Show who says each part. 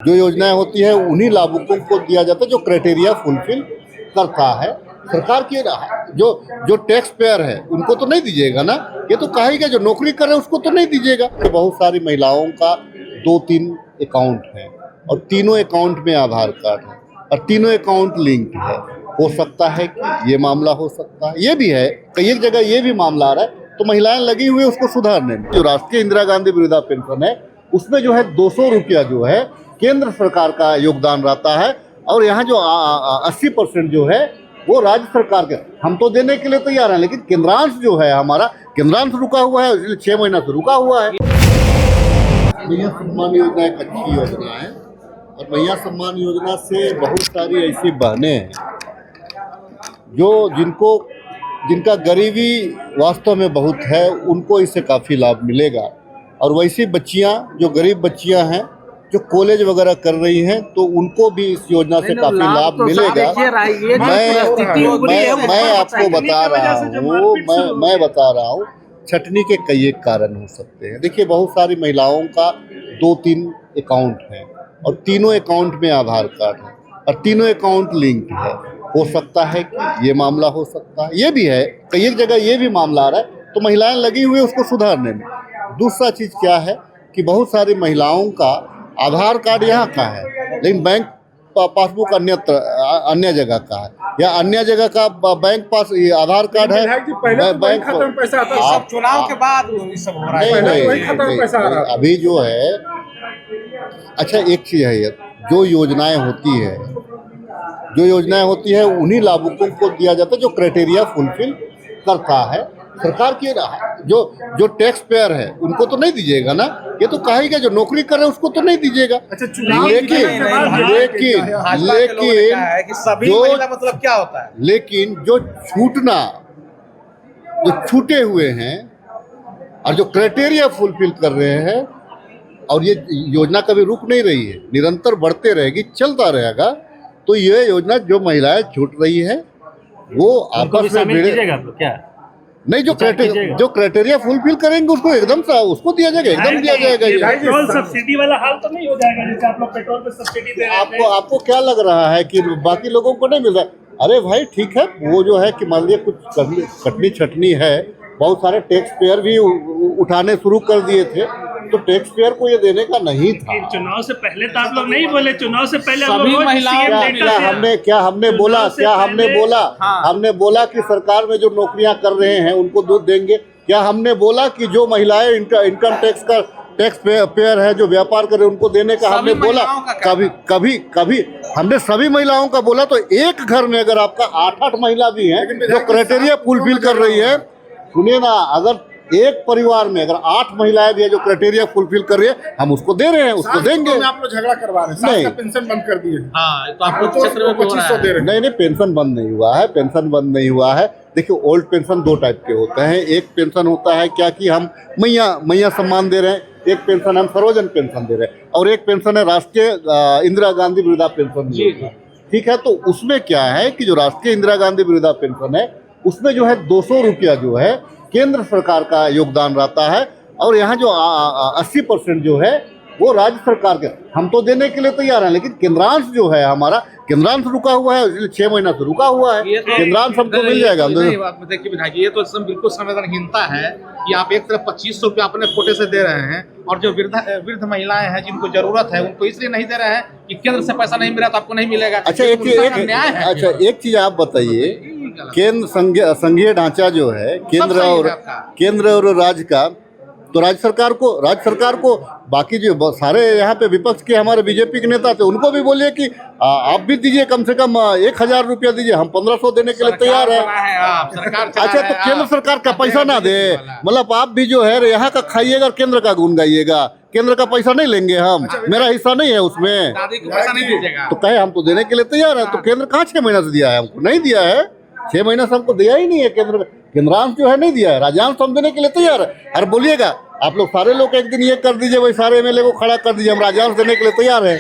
Speaker 1: जो योजनाएं होती है उन्हीं लाभुकों को दिया जाता है जो क्राइटेरिया फुलफिल करता है। सरकार की जो जो टैक्स पेयर है उनको तो नहीं दीजिएगा ना, ये तो कहेगा जो नौकरी कर रहे हैं उसको तो नहीं दीजिएगा। तो बहुत सारी महिलाओं का 2-3 अकाउंट है और तीनों अकाउंट में आधार कार्ड है और तीनों अकाउंट लिंक है। हो सकता है कि ये मामला हो सकता है, ये भी है कई एक जगह ये भी मामला आ रहा है, तो महिलाएं लगी हुई है उसको सुधारने में। जो राष्ट्रीय इंदिरा गांधी वृद्धा पेंशन है उसमें जो है 200 रुपया जो है केंद्र सरकार का योगदान रहता है और यहाँ जो 80% जो है वो राज्य सरकार के। हम तो देने के लिए तैयार हैं, लेकिन केंद्रांश जो है हमारा केंद्रांश रुका हुआ है, इसलिए 6 महीना से रुका हुआ है। मैया सम्मान योजना एक अच्छी योजना है और मैया सम्मान योजना से बहुत सारी ऐसी बहनें हैं जो जिनका गरीबी वास्तव में बहुत है, उनको इससे काफ़ी लाभ मिलेगा। और वैसी बच्चियां जो गरीब बच्चियां हैं जो कॉलेज वगैरह कर रही हैं तो उनको भी इस योजना से काफी लाभ मिलेगा। मैं आपको बता रहा हूँ छटनी के कई एक कारण हो सकते हैं। देखिए बहुत सारी महिलाओं का 2-3 अकाउंट है और तीनों अकाउंट में आधार कार्ड है और तीनों अकाउंट लिंक है। हो सकता है कि ये मामला हो सकता है, ये भी है कई एक जगह ये भी मामला आ रहा है, तो महिलाएं लगी हुई है उसको सुधारने में। दूसरा चीज़ क्या है कि बहुत सारी महिलाओं का आधार कार्ड यहाँ का है लेकिन बैंक पासबुक अन्य जगह का है, या अन्य जगह का बैंक पास आधार कार्ड है बैंक
Speaker 2: चुनाव के बाद सब हो रहा है।
Speaker 1: नहीं, अभी जो है अच्छा एक चीज़ है, जो योजनाएं होती है उन्हीं लाभुकों को दिया जाता है जो क्राइटेरिया फुलफिल करता है। सरकार की जो टैक्स पेयर है उनको तो नहीं दीजिएगा ना, ये तो कहेगा जो नौकरी कर रहे हैं उसको तो नहीं दीजिएगा।
Speaker 2: अच्छा,
Speaker 1: लेकिन जो छूटे हुए हैं और जो क्राइटेरिया फुलफिल कर रहे हैं, और ये योजना कभी रुक नहीं रही है, निरंतर बढ़ते रहेगी, चलता रहेगा। तो ये योजना जो महिलाएं छूट रही है वो आपस में
Speaker 3: क्या
Speaker 1: नहीं, जो क्राइटेरिया फुलफिल करेंगे उसको एकदम उसको दिया जाएगा, एकदम दिया जाएगा।
Speaker 3: पेट्रोल सब्सिडी वाला हाल तो नहीं हो जाएगा जैसे आप लोग पेट्रोल पे सब्सिडी दे रहे हैं?
Speaker 1: आपको क्या लग रहा है कि बाकी लोगों को नहीं मिल रहा है? अरे भाई ठीक है, वो जो है कि मान लिया कुछ कटनी छटनी है, बहुत सारे टैक्स पेयर भी उठाने शुरू कर दिए थे, तो टैक्स पेयर को ये देने का नहीं था।
Speaker 3: चुनाव से पहले तो आप लोग नहीं बोले, चुनाव से पहले
Speaker 2: सभी महिलाओं
Speaker 1: हमने बोला कि सरकार में जो नौकरियां कर रहे हैं उनको दूध देंगे? क्या हमने बोला कि जो महिलाएं इनकम टैक्स पेयर है जो व्यापार कर रहे हैं उनको देने का हमने बोला? कभी हमने सभी महिलाओं का बोला। तो एक घर में अगर आपका 8-8 महिला भी हैं जो क्राइटेरिया फुलफिल कर रही है, सुनिए ना, अगर एक परिवार में अगर 8 महिलाएं भी है जो क्राइटेरिया फुलफिल कर रही है, हम उसको दे रहे हैं, उसको देंगे।
Speaker 2: आप लोग झगड़ा करवा रहे हैं,
Speaker 1: नहीं,
Speaker 2: पेंशन बंद कर दिए।
Speaker 3: हाँ, तो आप लोग
Speaker 2: 2500 दे रहे हैं।
Speaker 1: नहीं, पेंशन बंद नहीं हुआ है। देखिए ओल्ड पेंशन 2 टाइप के होते हैं। एक पेंशन होता है क्या कि हम मैया सम्मान दे रहे हैं, एक पेंशन हम सर्वजन पेंशन दे रहे हैं, और एक पेंशन है राष्ट्रीय इंदिरा गांधी वृद्धा पेंशन। ठीक है, तो उसमें क्या है कि जो राष्ट्रीय इंदिरा गांधी वृद्धा पेंशन है उसमें जो है 200 रुपया जो है केंद्र सरकार का योगदान रहता है और यहाँ जो 80% जो है वो राज्य सरकार के। हम तो देने के लिए तैयार हैं, लेकिन केंद्रांश जो है हमारा केंद्रांश रुका हुआ है, इसलिए 6 महीना से रुका हुआ है। केंद्रांश हमको मिल जाएगा।
Speaker 2: देखिए विधायक, ये तो बिल्कुल संवेदनहीनता है कि आप एक तरफ 2500 रुपया अपने कोटे से दे रहे हैं और जो वृद्ध महिलाएं हैं जिनको जरूरत है उनको इसलिए नहीं दे रहे हैं कि केंद्र से पैसा नहीं मिला तो आपको नहीं मिलेगा।
Speaker 1: अच्छा एक चीज आप बताइए, केंद्र संघीय ढांचा जो है केंद्र और राज्य का, तो राज्य सरकार को बाकी जो सारे यहाँ पे विपक्ष के हमारे बीजेपी के नेता थे उनको भी बोलिए कि आप भी दीजिए, कम से कम 1000 रुपया दीजिए, हम 1500 देने के लिए तैयार है। अच्छा, तो केंद्र सरकार का पैसा ना दे, मतलब आप भी जो है यहाँ का खाइएगा, केंद्र का गुण गाइएगा, केंद्र का पैसा नहीं लेंगे हम, मेरा हिस्सा नहीं है उसमें, तो कहे हम तो देने के लिए तैयार है। तो केंद्र कहाँ 6 महीना से दिया है? हमको नहीं दिया है, 6 महीना से हमको दिया ही नहीं है। केंद्रांश जो है नहीं दिया है, राज्यांश हम देने के लिए तैयार है। अरे बोलिएगा आप लोग, सारे लोग एक दिन ये कर दीजिए, वही सारे MLA को खड़ा कर दीजिए, हम राज्यांश देने के लिए तैयार है।